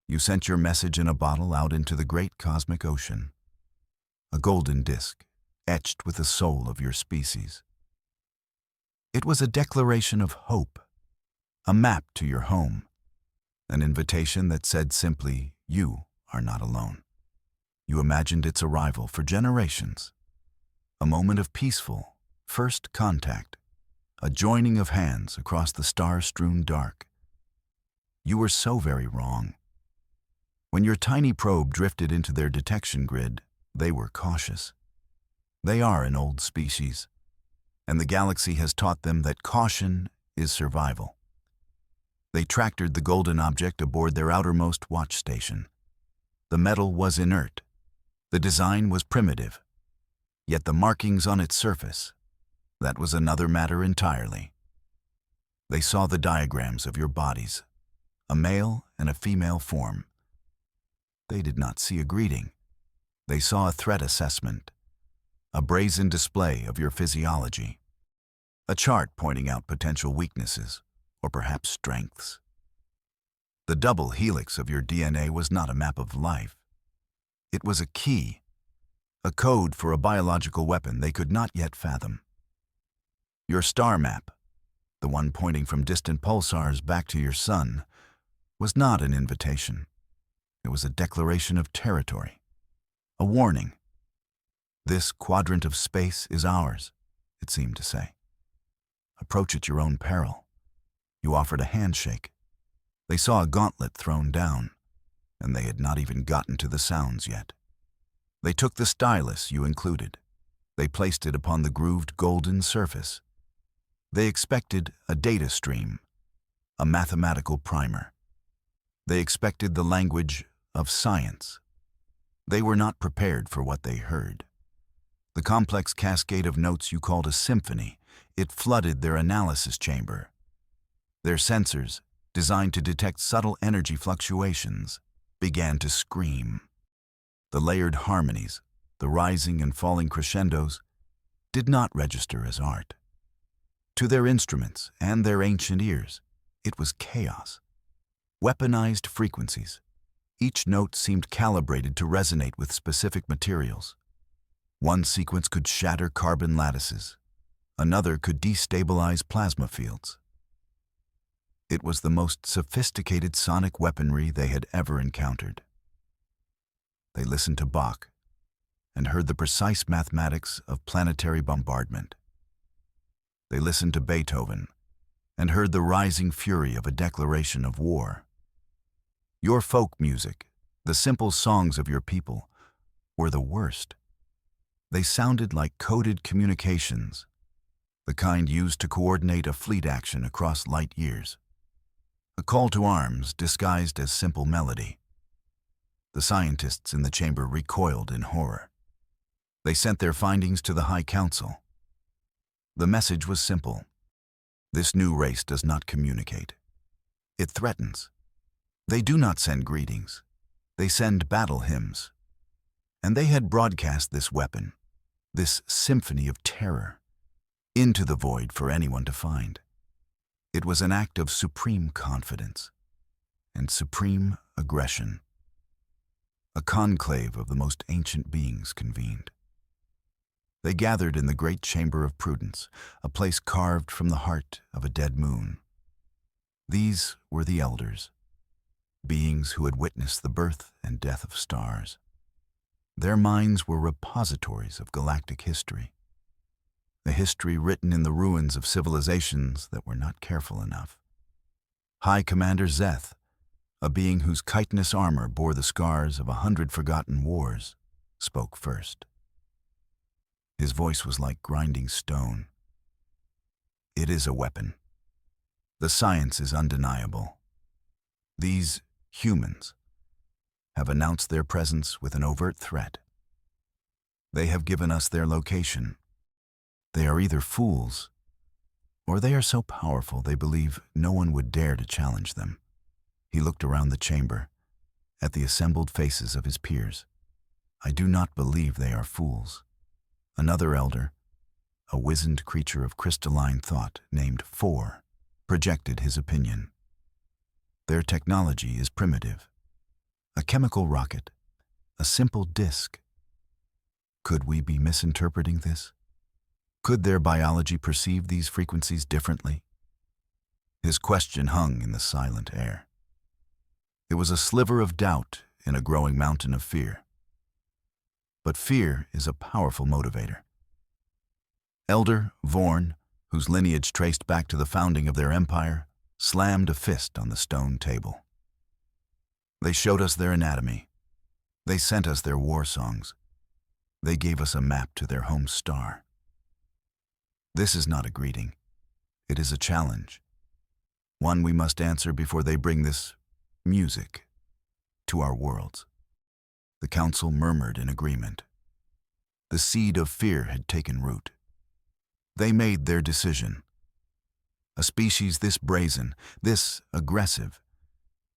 You sent your message in a bottle out into the great cosmic ocean. A golden disk, etched with the soul of your species. It was a declaration of hope, a map to your home, an invitation that said simply, you are not alone. You imagined its arrival for generations. A moment of peaceful, first contact, a joining of hands across the star-strewn dark. You were so very wrong. When your tiny probe drifted into their detection grid, they were cautious. They are an old species, and the galaxy has taught them that caution is survival. They tractored the golden object aboard their outermost watch station. The metal was inert. The design was primitive. Yet the markings on its surface, that was another matter entirely. They saw the diagrams of your bodies, a male and a female form. They did not see a greeting. They saw a threat assessment, a brazen display of your physiology, a chart pointing out potential weaknesses, or perhaps strengths. The double helix of your DNA was not a map of life. It was a key, a code for a biological weapon they could not yet fathom. Your star map, the one pointing from distant pulsars back to your sun, was not an invitation. It was a declaration of territory, a warning. This quadrant of space is ours, it seemed to say. Approach at your own peril. You offered a handshake. They saw a gauntlet thrown down, and they had not even gotten to the sounds yet. They took the stylus you included. They placed it upon the grooved golden surface. They expected a data stream, a mathematical primer. They expected the language of science. They were not prepared for what they heard. The complex cascade of notes you called a symphony, it flooded their analysis chamber. Their sensors, designed to detect subtle energy fluctuations, began to scream. The layered harmonies, the rising and falling crescendos, did not register as art. To their instruments and their ancient ears, it was chaos. Weaponized frequencies. Each note seemed calibrated to resonate with specific materials. One sequence could shatter carbon lattices. Another could destabilize plasma fields. It was the most sophisticated sonic weaponry they had ever encountered. They listened to Bach and heard the precise mathematics of planetary bombardment. They listened to Beethoven and heard the rising fury of a declaration of war. Your folk music, the simple songs of your people, were the worst. They sounded like coded communications, the kind used to coordinate a fleet action across light years. A call to arms disguised as simple melody. The scientists in the chamber recoiled in horror. They sent their findings to the High Council. The message was simple. This new race does not communicate. It threatens. They do not send greetings. They send battle hymns. And they had broadcast this weapon, this symphony of terror, into the void for anyone to find. It was an act of supreme confidence and supreme aggression. A conclave of the most ancient beings convened. They gathered in the great chamber of prudence, a place carved from the heart of a dead moon. These were the elders, beings who had witnessed the birth and death of stars. Their minds were repositories of galactic history, a history written in the ruins of civilizations that were not careful enough. High Commander Zeth, a being whose chitinous armor bore the scars of 100 forgotten wars, spoke first. His voice was like grinding stone. It is a weapon. The science is undeniable. These humans have announced their presence with an overt threat. They have given us their location. They are either fools, or they are so powerful they believe no one would dare to challenge them. He looked around the chamber, at the assembled faces of his peers. I do not believe they are fools. Another elder, a wizened creature of crystalline thought named Four, projected his opinion. Their technology is primitive. A chemical rocket, a simple disk. Could we be misinterpreting this? Could their biology perceive these frequencies differently? His question hung in the silent air. It was a sliver of doubt in a growing mountain of fear. But fear is a powerful motivator. Elder Vorn, whose lineage traced back to the founding of their empire, slammed a fist on the stone table. They showed us their anatomy. They sent us their war songs. They gave us a map to their home star. This is not a greeting. It is a challenge. One we must answer before they bring this music to our worlds. The council murmured in agreement. The seed of fear had taken root. They made their decision. A species this brazen, this aggressive,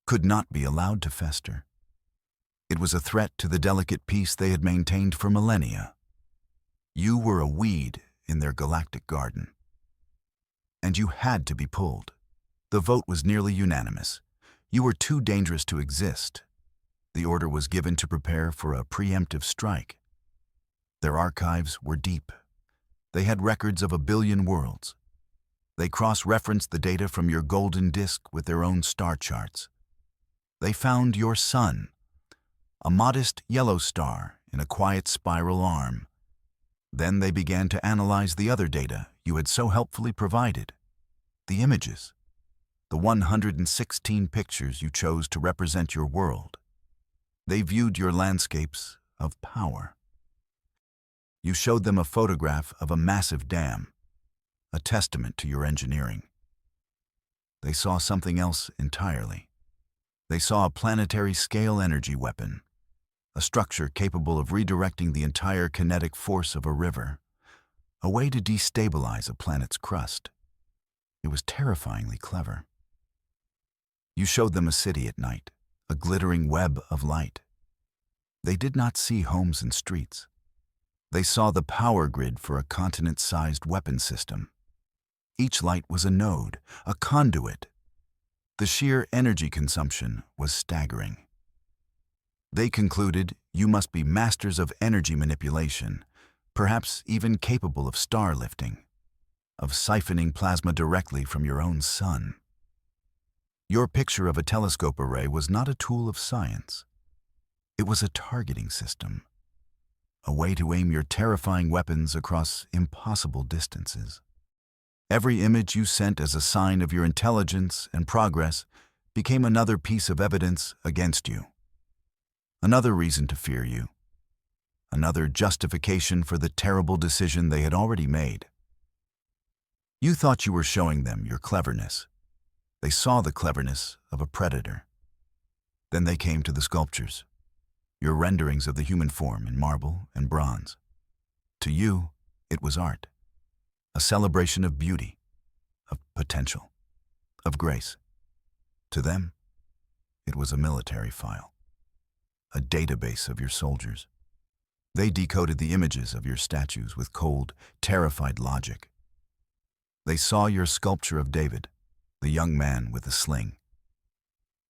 could not be allowed to fester. It was a threat to the delicate peace they had maintained for millennia. You were a weed in their galactic garden. And you had to be pulled. The vote was nearly unanimous. You were too dangerous to exist. The order was given to prepare for a preemptive strike. Their archives were deep. They had records of 1 billion worlds. They cross-referenced the data from your golden disk with their own star charts. They found your sun, a modest yellow star in a quiet spiral arm. Then they began to analyze the other data you had so helpfully provided. The images, the 116 pictures you chose to represent your world. They viewed your landscapes of power. You showed them a photograph of a massive dam, a testament to your engineering. They saw something else entirely. They saw a planetary-scale energy weapon, a structure capable of redirecting the entire kinetic force of a river, a way to destabilize a planet's crust. It was terrifyingly clever. You showed them a city at night, a glittering web of light. They did not see homes and streets. They saw the power grid for a continent-sized weapon system. Each light was a node, a conduit. The sheer energy consumption was staggering. They concluded you must be masters of energy manipulation, perhaps even capable of star lifting, of siphoning plasma directly from your own sun. Your picture of a telescope array was not a tool of science. It was a targeting system, a way to aim your terrifying weapons across impossible distances. Every image you sent as a sign of your intelligence and progress became another piece of evidence against you. Another reason to fear you. Another justification for the terrible decision they had already made. You thought you were showing them your cleverness. They saw the cleverness of a predator. Then they came to the sculptures, your renderings of the human form in marble and bronze. To you, it was art. A celebration of beauty, of potential, of grace. To them, it was a military file, a database of your soldiers. They decoded the images of your statues with cold, terrified logic. They saw your sculpture of David, the young man with the sling.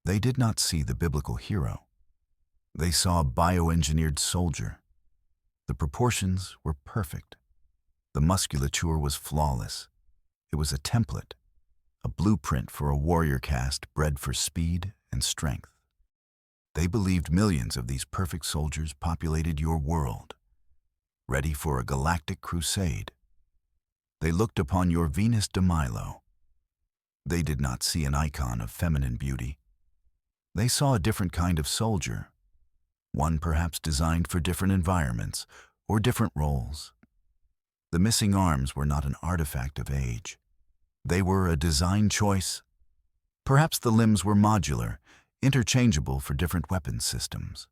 They did not see the biblical hero. They saw a bioengineered soldier. The proportions were perfect. The musculature was flawless. It was a template, a blueprint for a warrior caste bred for speed and strength. They believed millions of these perfect soldiers populated your world, ready for a galactic crusade. They looked upon your Venus de Milo. They did not see an icon of feminine beauty. They saw a different kind of soldier, one perhaps designed for different environments or different roles. The missing arms were not an artifact of age. They were a design choice. Perhaps the limbs were modular, interchangeable for different weapon systems.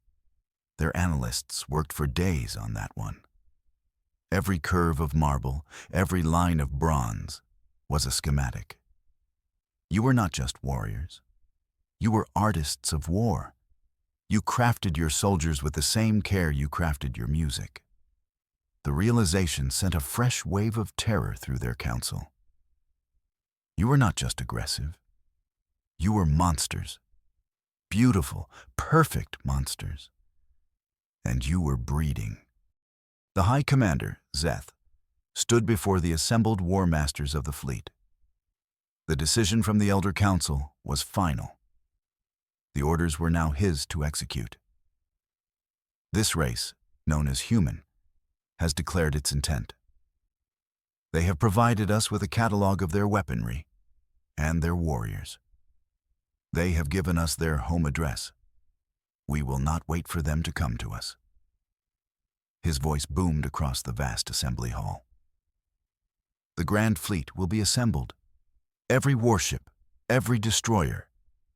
Their analysts worked for days on that one. Every curve of marble, every line of bronze was a schematic. You were not just warriors. You were artists of war. You crafted your soldiers with the same care you crafted your music. The realization sent a fresh wave of terror through their council. You were not just aggressive. You were monsters. beautiful, perfect monsters. And you were breeding. The High Commander, Zeth, stood before the assembled war masters of the fleet. The decision from the Elder Council was final. The orders were now his to execute. This race, known as human, has declared its intent. They have provided us with a catalog of their weaponry and their warriors. They have given us their home address. We will not wait for them to come to us. His voice boomed across the vast assembly hall. The Grand Fleet will be assembled. Every warship, every destroyer,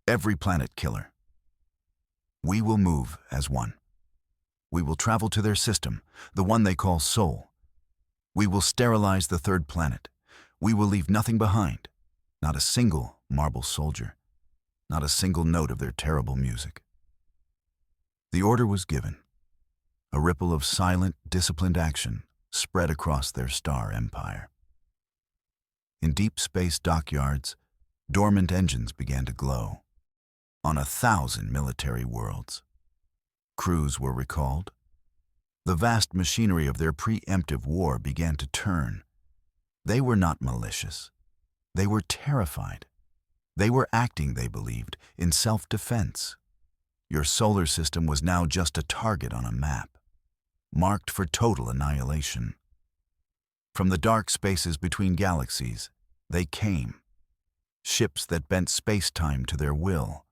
every planet killer. We will move as one. We will travel to their system, the one they call Sol. We will sterilize the third planet. We will leave nothing behind, not a single marble soldier, not a single note of their terrible music. The order was given. A ripple of silent, disciplined action spread across their star empire. In deep space dockyards, dormant engines began to glow. On 1,000 military worlds, crews were recalled. The vast machinery of their preemptive war began to turn. They were not malicious. They were terrified. They were acting, they believed, in self-defense. Your solar system was now just a target on a map, marked for total annihilation. From the dark spaces between galaxies, they came. Ships that bent space-time to their will,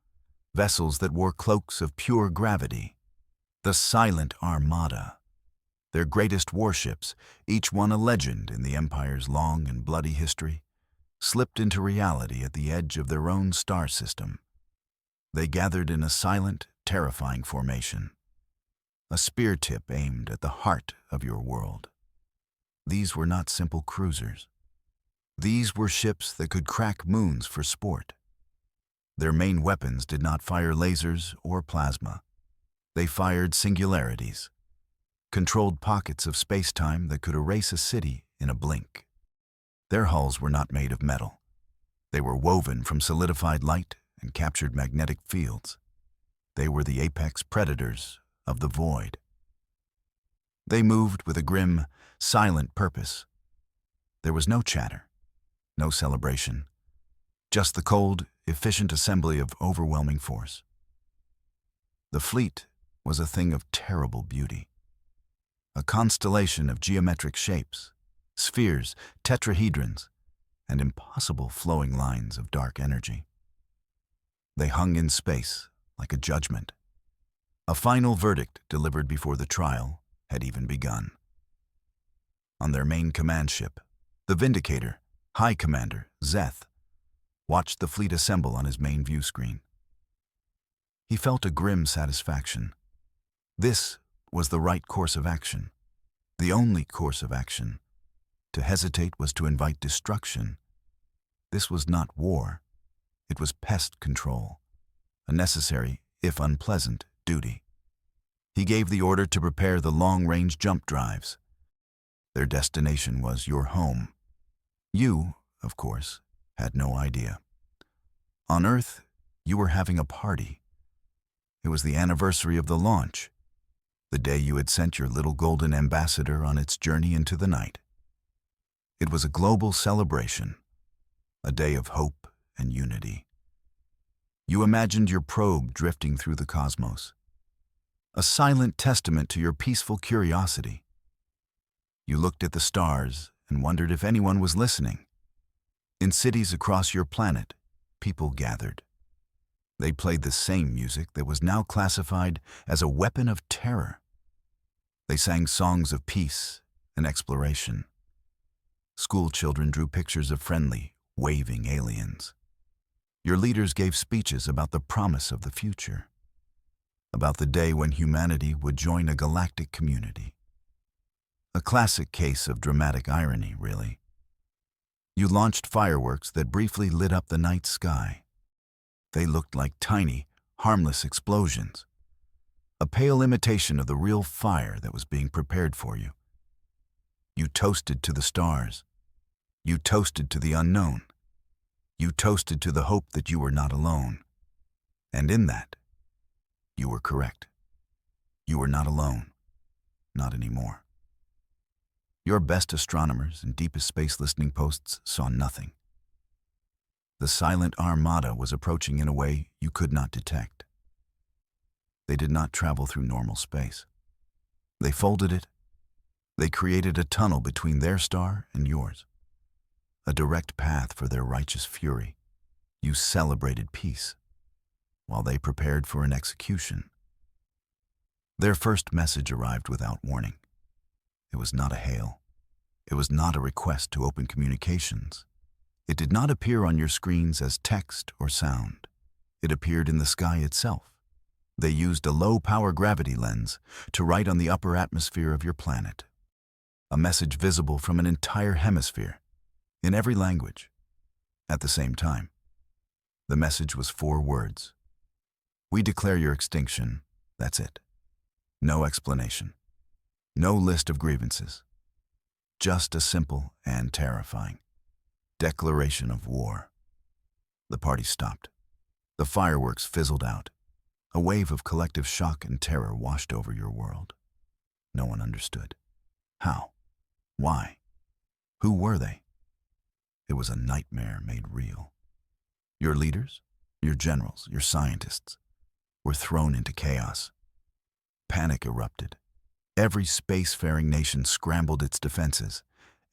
vessels that wore cloaks of pure gravity. The Silent Armada. Their greatest warships, each one a legend in the Empire's long and bloody history, slipped into reality at the edge of their own star system. They gathered in a silent, terrifying formation, a spear tip aimed at the heart of your world. These were not simple cruisers. These were ships that could crack moons for sport. Their main weapons did not fire lasers or plasma. They fired singularities, controlled pockets of space-time that could erase a city in a blink. Their hulls were not made of metal. They were woven from solidified light and captured magnetic fields. They were the apex predators of the void. They moved with a grim, silent purpose. There was no chatter, no celebration, just the cold, efficient assembly of overwhelming force. The fleet was a thing of terrible beauty, a constellation of geometric shapes, spheres, tetrahedrons, and impossible flowing lines of dark energy. They hung in space like a judgment, a final verdict delivered before the trial had even begun. On their main command ship, the Vindicator, High Commander Zeth watched the fleet assemble on his main view screen. He felt a grim satisfaction. This was the right course of action, the only course of action. To hesitate was to invite destruction. This was not war. It was pest control, a necessary, if unpleasant, duty. He gave the order to prepare the long-range jump drives. Their destination was your home. You, of course, had no idea. On Earth, you were having a party. It was the anniversary of the launch, the day you had sent your little golden ambassador on its journey into the night. It was a global celebration, a day of hope and unity. You imagined your probe drifting through the cosmos, a silent testament to your peaceful curiosity. You looked at the stars and wondered if anyone was listening. In cities across your planet, people gathered. They played the same music that was now classified as a weapon of terror. They sang songs of peace and exploration. School children drew pictures of friendly, waving aliens. Your leaders gave speeches about the promise of the future, about the day when humanity would join a galactic community. A classic case of dramatic irony, really. You launched fireworks that briefly lit up the night sky. They looked like tiny, harmless explosions, a pale imitation of the real fire that was being prepared for you. You toasted to the stars. You toasted to the unknown. You toasted to the hope that you were not alone. And in that, You were correct. You were not alone. Not anymore. Your best astronomers and deepest space listening posts saw nothing. The silent armada was approaching in a way you could not detect. They did not travel through normal space. They folded it. They created a tunnel between their star and yours. A direct path for their righteous fury. You celebrated peace, while they prepared for an execution. Their first message arrived without warning. It was not a hail. It was not a request to open communications. It did not appear on your screens as text or sound. It appeared in the sky itself. They used a low-power gravity lens to write on the upper atmosphere of your planet. A message visible from an entire hemisphere, in every language, at the same time. The message was 4 words. We declare your extinction. That's it. No explanation. No list of grievances. Just a simple and terrifying declaration of war. The party stopped. The fireworks fizzled out. A wave of collective shock and terror washed over your world. No one understood. How? Why? Who were they? It was a nightmare made real. Your leaders, your generals, your scientists were thrown into chaos. Panic erupted. Every spacefaring nation scrambled its defenses.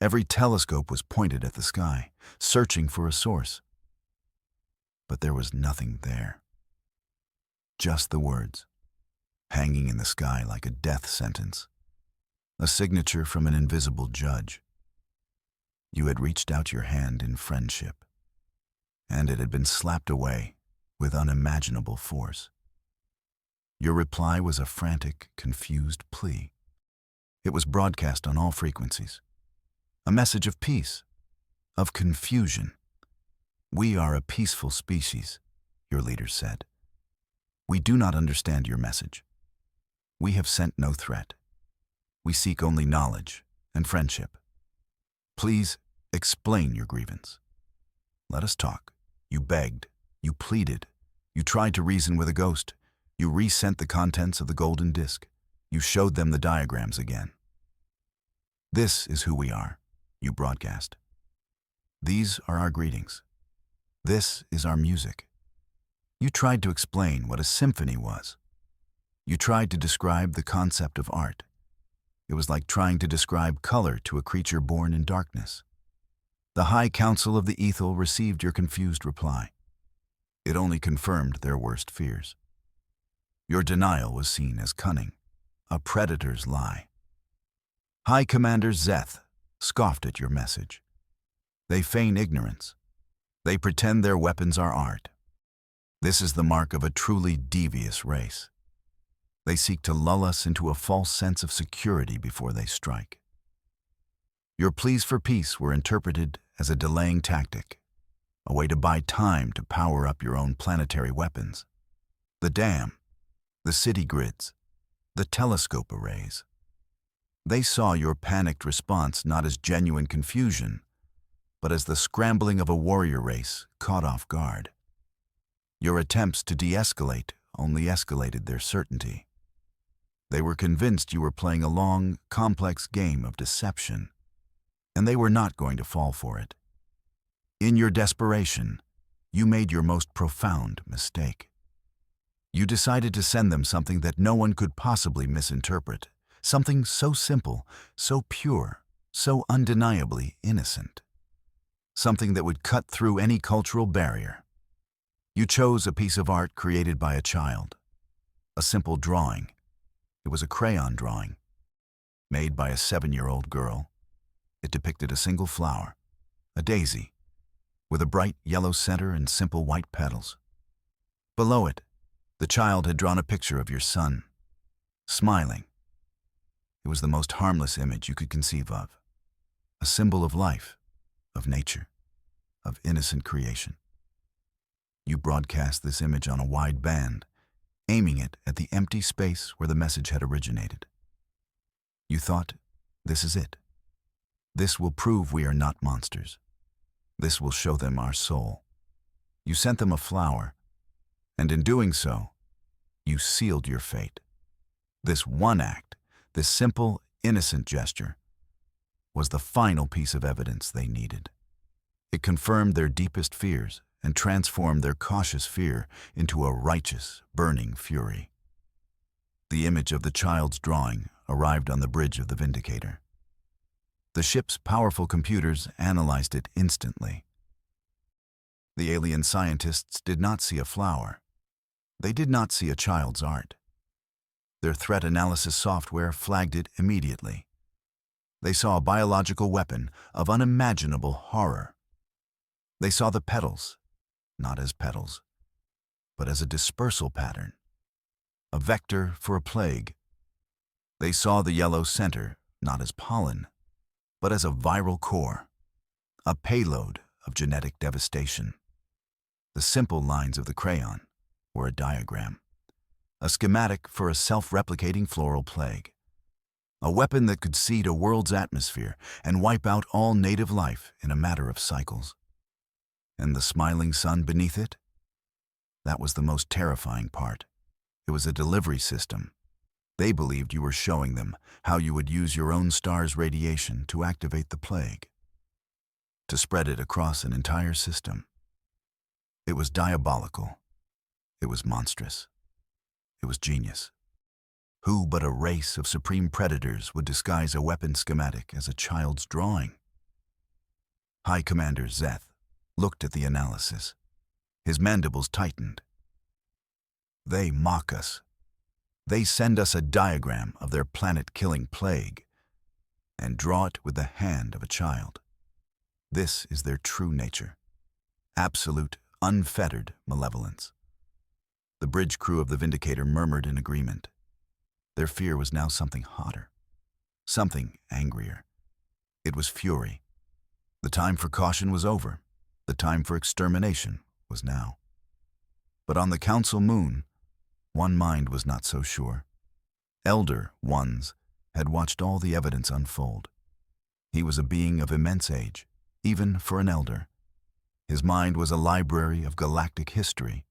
Every telescope was pointed at the sky, searching for a source. But there was nothing there. Just the words, hanging in the sky like a death sentence. A signature from an invisible judge. You had reached out your hand in friendship, and it had been slapped away with unimaginable force. Your reply was a frantic, confused plea. It was broadcast on all frequencies. A message of peace, of confusion. We are a peaceful species, your leaders said. We do not understand your message. We have sent no threat. We seek only knowledge and friendship. Please explain your grievance. Let us talk. You begged. You pleaded. You tried to reason with a ghost. You resent the contents of the golden disk. You showed them the diagrams again. This is who we are, you broadcast. These are our greetings. This is our music. You tried to explain what a symphony was. You tried to describe the concept of art. It was like trying to describe color to a creature born in darkness. The High Council of the Ethel received your confused reply. It only confirmed their worst fears. Your denial was seen as cunning, a predator's lie. High Commander Zeth scoffed at your message. They feign ignorance. They pretend their weapons are art. This is the mark of a truly devious race. They seek to lull us into a false sense of security before they strike. Your pleas for peace were interpreted as a delaying tactic, a way to buy time to power up your own planetary weapons. The dam, the city grids, the telescope arrays. They saw your panicked response not as genuine confusion, but as the scrambling of a warrior race caught off guard. Your attempts to de-escalate only escalated their certainty. They were convinced you were playing a long, complex game of deception, and they were not going to fall for it. In your desperation, you made your most profound mistake. You decided to send them something that no one could possibly misinterpret, something so simple, so pure, so undeniably innocent. Something that would cut through any cultural barrier. You chose a piece of art created by a child, a simple drawing. It was a crayon drawing, made by a 7-year-old girl. It depicted a single flower, a daisy, with a bright yellow center and simple white petals. Below it, the child had drawn a picture of your son, smiling. It was the most harmless image you could conceive of, a symbol of life, of nature, of innocent creation. You broadcast this image on a wide band, aiming it at the empty space where the message had originated. You thought, this is it. This will prove we are not monsters. This will show them our soul. You sent them a flower, and in doing so, You sealed your fate. This one act, this simple, innocent gesture, was the final piece of evidence they needed. It confirmed their deepest fears and transformed their cautious fear into a righteous, burning fury. The image of the child's drawing arrived on the bridge of the Vindicator. The ship's powerful computers analyzed it instantly. The alien scientists did not see a flower. They did not see a child's art. Their threat analysis software flagged it immediately. They saw a biological weapon of unimaginable horror. They saw the petals, not as petals, but as a dispersal pattern, a vector for a plague. They saw the yellow center, not as pollen, but as a viral core, a payload of genetic devastation. The simple lines of the crayon were a diagram, a schematic for a self-replicating floral plague, a weapon that could seed a world's atmosphere and wipe out all native life in a matter of cycles. And the smiling sun beneath it? That was the most terrifying part. It was a delivery system. They believed you were showing them how you would use your own star's radiation to activate the plague, to spread it across an entire system. It was diabolical. It was monstrous. It was genius. Who but a race of supreme predators would disguise a weapon schematic as a child's drawing? High Commander Zeth looked at the analysis. His mandibles tightened. They mock us. They send us a diagram of their planet-killing plague and draw it with the hand of a child. This is their true nature. Absolute, unfettered malevolence. The bridge crew of the Vindicator murmured in agreement. Their fear was now something hotter, something angrier. It was fury. The time for caution was over. The time for extermination was now. But on the Council Moon, one mind was not so sure. Elder Ones had watched all the evidence unfold. He was a being of immense age, even for an elder. His mind was a library of galactic history.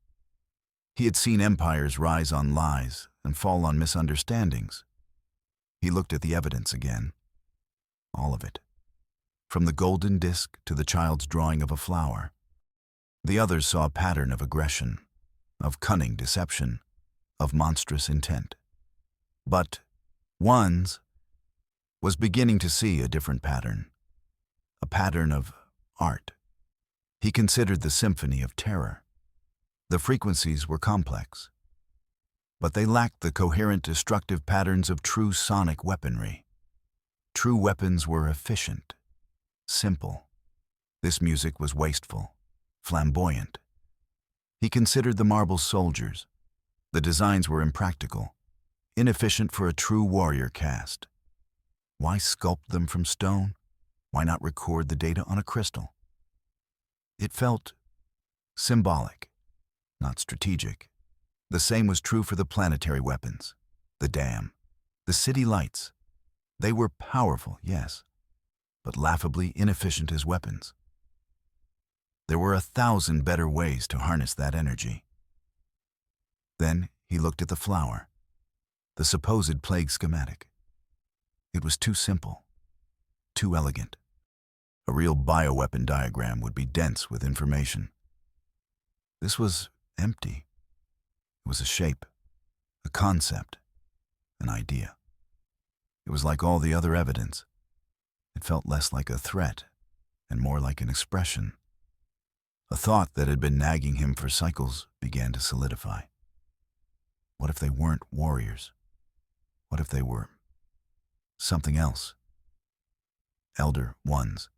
He had seen empires rise on lies and fall on misunderstandings. He looked at the evidence again. All of it. From the golden disk to the child's drawing of a flower. The others saw a pattern of aggression, of cunning deception, of monstrous intent. But Ones was beginning to see a different pattern, a pattern of art. He considered the symphony of terror. The frequencies were complex, but they lacked the coherent destructive patterns of true sonic weaponry. True weapons were efficient, simple. This music was wasteful, flamboyant. He considered the marble soldiers. The designs were impractical, inefficient for a true warrior caste. Why sculpt them from stone? Why not record the data on a crystal? It felt symbolic, not strategic. The same was true for the planetary weapons, the dam, the city lights. They were powerful, yes, but laughably inefficient as weapons. There were 1,000 better ways to harness that energy. Then he looked at the flower, the supposed plague schematic. It was too simple, too elegant. A real bioweapon diagram would be dense with information. This was empty. It was a shape, a concept, an idea. It was like all the other evidence. It felt less like a threat and more like an expression. A thought that had been nagging him for cycles began to solidify. What if they weren't warriors? What if they were something else? Elder Ones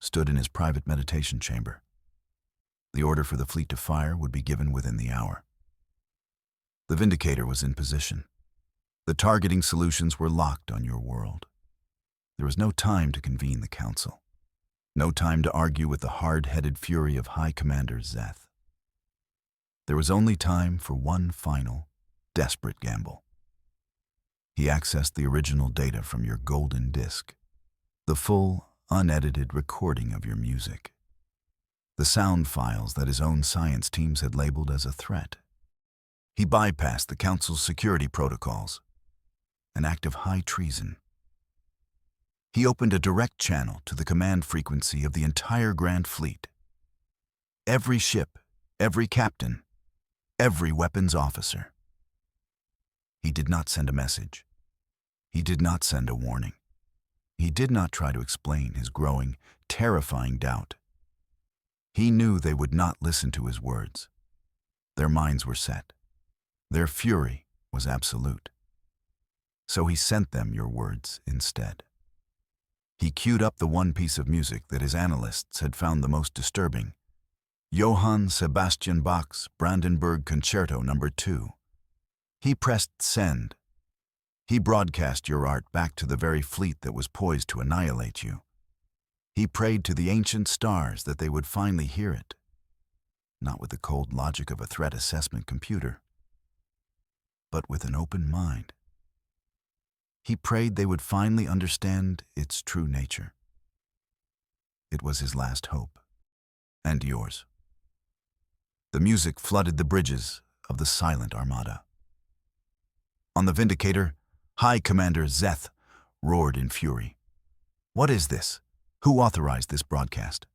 stood in his private meditation chamber. The order for the fleet to fire would be given within the hour. The Vindicator was in position. The targeting solutions were locked on your world. There was no time to convene the council. No time to argue with the hard-headed fury of High Commander Zeth. There was only time for one final, desperate gamble. He accessed the original data from your golden disk, the full, unedited recording of your music, the sound files that his own science teams had labeled as a threat. He bypassed the Council's security protocols, an act of high treason. He opened a direct channel to the command frequency of the entire Grand Fleet. Every ship, every captain, every weapons officer. He did not send a message. He did not send a warning. He did not try to explain his growing, terrifying doubt. He knew they would not listen to his words. Their minds were set. Their fury was absolute. So he sent them your words instead. He queued up the one piece of music that his analysts had found the most disturbing. Johann Sebastian Bach's Brandenburg Concerto No. 2. He pressed send. He broadcast your art back to the very fleet that was poised to annihilate you. He prayed to the ancient stars that they would finally hear it, not with the cold logic of a threat assessment computer, but with an open mind. He prayed they would finally understand its true nature. It was his last hope, and yours. The music flooded the bridges of the silent armada. On the Vindicator, High Commander Zeth roared in fury. "What is this? Who authorized this broadcast?"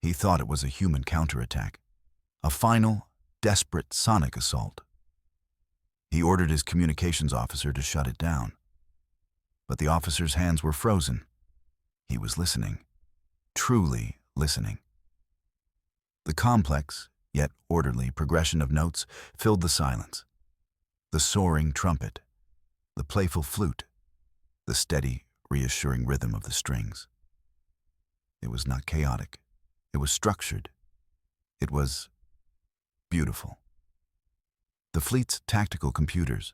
He thought it was a human counterattack, a final, desperate sonic assault. He ordered his communications officer to shut it down. But the officer's hands were frozen. He was listening, truly listening. The complex, yet orderly progression of notes filled the silence. The soaring trumpet, the playful flute, the steady, reassuring rhythm of the strings. It was not chaotic. It was structured. It was beautiful. The fleet's tactical computers,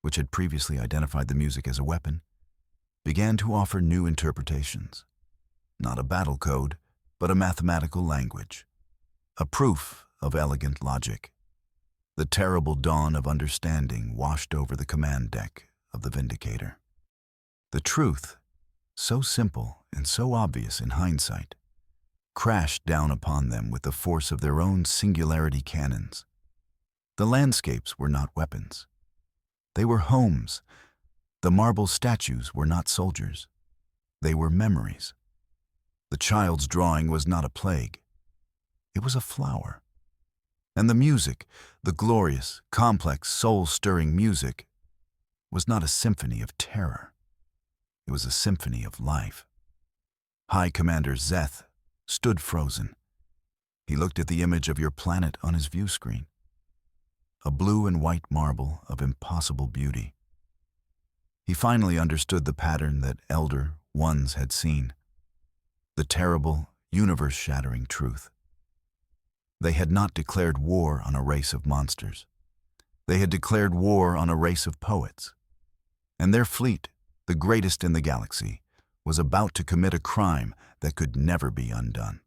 which had previously identified the music as a weapon, began to offer new interpretations. Not a battle code, but a mathematical language. A proof of elegant logic. The terrible dawn of understanding washed over the command deck of the Vindicator. The truth, so simple and so obvious in hindsight, crashed down upon them with the force of their own singularity cannons. The landscapes were not weapons. They were homes. The marble statues were not soldiers. They were memories. The child's drawing was not a plague. It was a flower. And the music, the glorious, complex, soul-stirring music, was not a symphony of terror. It was a symphony of life. High Commander Zeth stood frozen. He looked at the image of your planet on his view screen. A blue and white marble of impossible beauty. He finally understood the pattern that Elder Ones had seen. The terrible, universe-shattering truth. They had not declared war on a race of monsters. They had declared war on a race of poets. And their fleet, the greatest in the galaxy, was about to commit a crime that could never be undone.